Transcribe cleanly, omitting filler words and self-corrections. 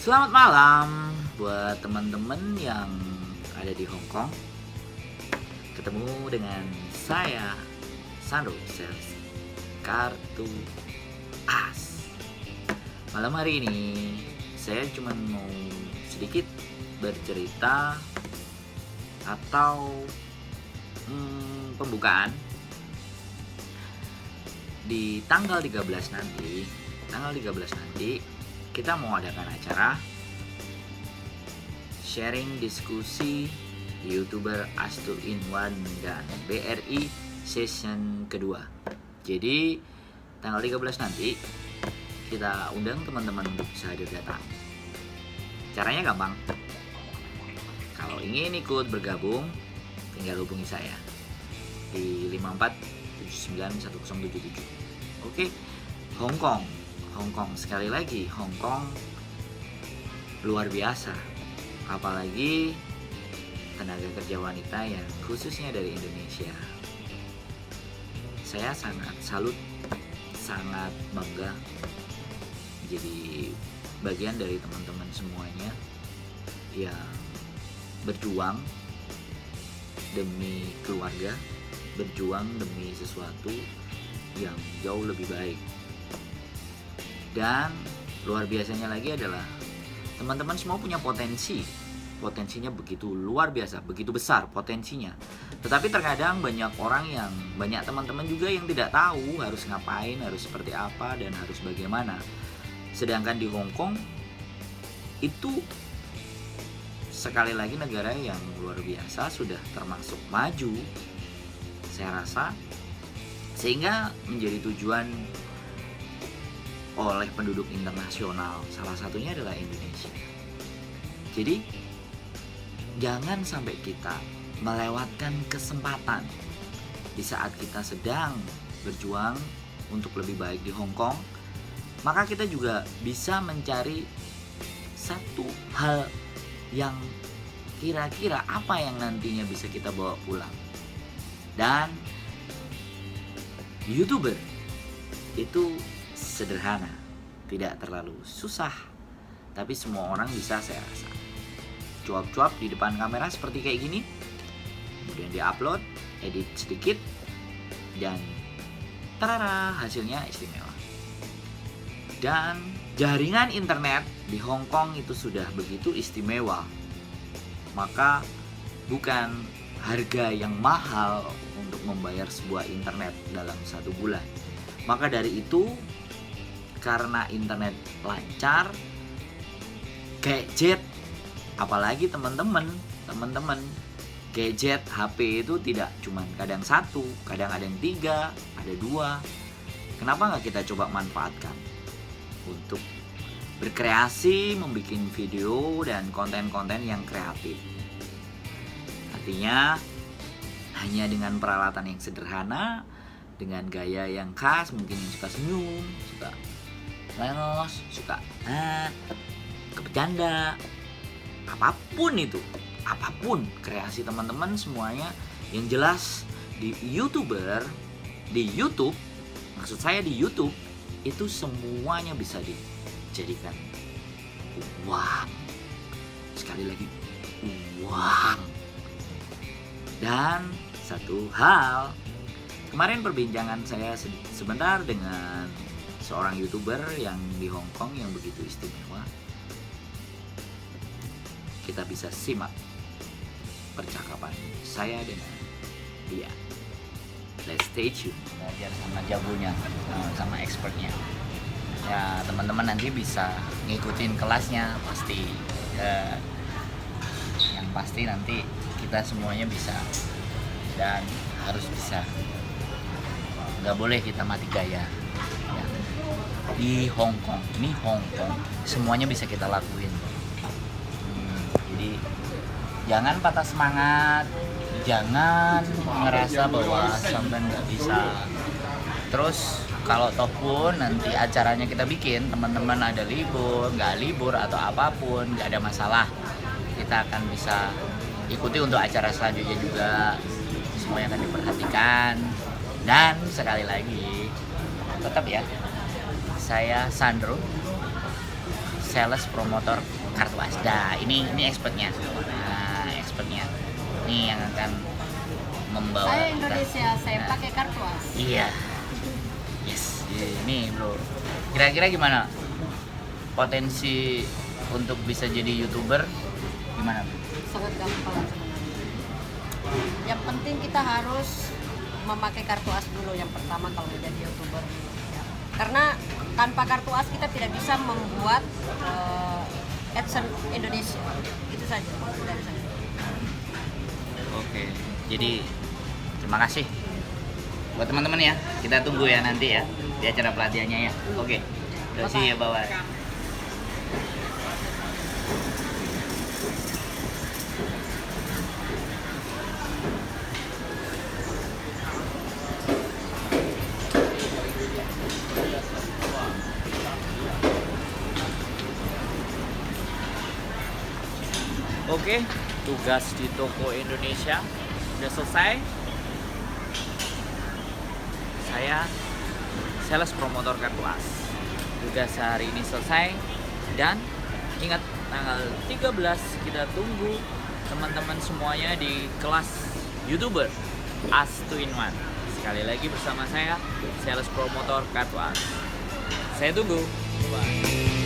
Selamat malam buat teman-teman yang ada di Hong Kong. Ketemu dengan saya, Sandro Sales Kartu As. Malam hari ini saya cuma mau sedikit bercerita atau pembukaan di tanggal 13 nanti. Kita mau adakan acara sharing diskusi YouTuber Astu Inwan dan BRI season kedua. Jadi tanggal 13 nanti kita undang teman-teman untuk bisa hadir datang. Caranya gampang. Kalau ingin ikut bergabung, tinggal hubungi saya di 54791077. Oke, Hong Kong, sekali lagi Hong Kong luar biasa. Apalagi tenaga kerja wanita yang khususnya dari Indonesia. Saya sangat salut, sangat bangga jadi bagian dari teman-teman semuanya yang berjuang demi keluarga, berjuang demi sesuatu yang jauh lebih baik. Dan luar biasanya lagi adalah teman-teman semua punya potensinya begitu luar biasa, begitu besar potensinya. Tetapi terkadang banyak teman-teman juga yang tidak tahu harus ngapain, harus seperti apa, dan harus bagaimana. Sedangkan di Hong Kong itu sekali lagi negara yang luar biasa, sudah termasuk maju, saya rasa, sehingga menjadi tujuan oleh penduduk internasional. Salah satunya adalah Indonesia. Jadi jangan sampai kita melewatkan kesempatan di saat kita sedang berjuang untuk lebih baik di Hong Kong. Maka kita juga bisa mencari satu hal yang kira-kira apa yang nantinya bisa kita bawa pulang. Dan YouTuber itu sederhana, tidak terlalu susah, tapi semua orang bisa, saya rasa. Cuap-cuap di depan kamera seperti kayak gini, kemudian diupload, edit sedikit, dan tarara, hasilnya istimewa. Dan jaringan internet di Hong Kong itu sudah begitu istimewa, maka bukan harga yang mahal untuk membayar sebuah internet dalam 1 bulan. Maka dari itu, karena internet lancar, gadget, apalagi teman-teman, gadget HP itu tidak cuma kadang 1, kadang ada yang 3, ada 2. Kenapa nggak kita coba manfaatkan untuk berkreasi, membuat video dan konten-konten yang kreatif. Artinya hanya dengan peralatan yang sederhana, dengan gaya yang khas, mungkin yang suka senyum, suka lelos, suka kebecanda, apapun kreasi teman-teman semuanya. Yang jelas di YouTube, maksud saya di YouTube itu semuanya bisa dijadikan uang. Sekali lagi, uang. Dan satu hal, kemarin perbincangan saya sebentar dengan seorang YouTuber yang di Hong Kong yang begitu istimewa. Kita bisa simak percakapan saya dengan dia. Let's stay tune. Belajar sama jagonya, sama expertnya. Ya, teman-teman nanti bisa ngikutin kelasnya pasti. Yang pasti nanti kita semuanya bisa dan harus bisa. Nggak boleh kita mati gaya. Ya. Di Hong Kong, semuanya bisa kita lakuin. Jadi jangan patah semangat, jangan ngerasa bahwa sampai nggak bisa. Terus kalau toh pun nanti acaranya kita bikin, teman-teman ada libur, nggak libur atau apapun, nggak ada masalah. Kita akan bisa ikuti untuk acara selanjutnya juga. Semua yang akan diperhatikan. Dan sekali lagi, tetap ya, saya Sandro, sales promotor kartu as. Nah, ini expertnya. Nah, expertnya. Ini yang akan membawa Saya kita. Indonesia, saya Nah, pakai kartu as. iya. Yes. Ini bro. Kira-kira gimana? Potensi untuk bisa jadi YouTuber gimana? Bro? Sangat gampang sebenarnya. Yang penting kita harus memakai kartu as dulu yang pertama kalau mau jadi YouTuber. Ya. Karena tanpa kartu as kita tidak bisa membuat AdSense Indonesia. Itu saja dari saya. Oke. Jadi terima kasih buat teman-teman ya. Kita tunggu ya nanti ya di acara pelatihannya ya. Oke. Kasih ya bawa. Oke, tugas di toko Indonesia sudah selesai. Saya sales promotor kartu as. Tugas hari ini selesai dan ingat tanggal 13 kita tunggu teman-teman semuanya di kelas YouTuber As 2 in 1. Sekali lagi bersama saya sales promotor kartu as. Saya tunggu. Bye.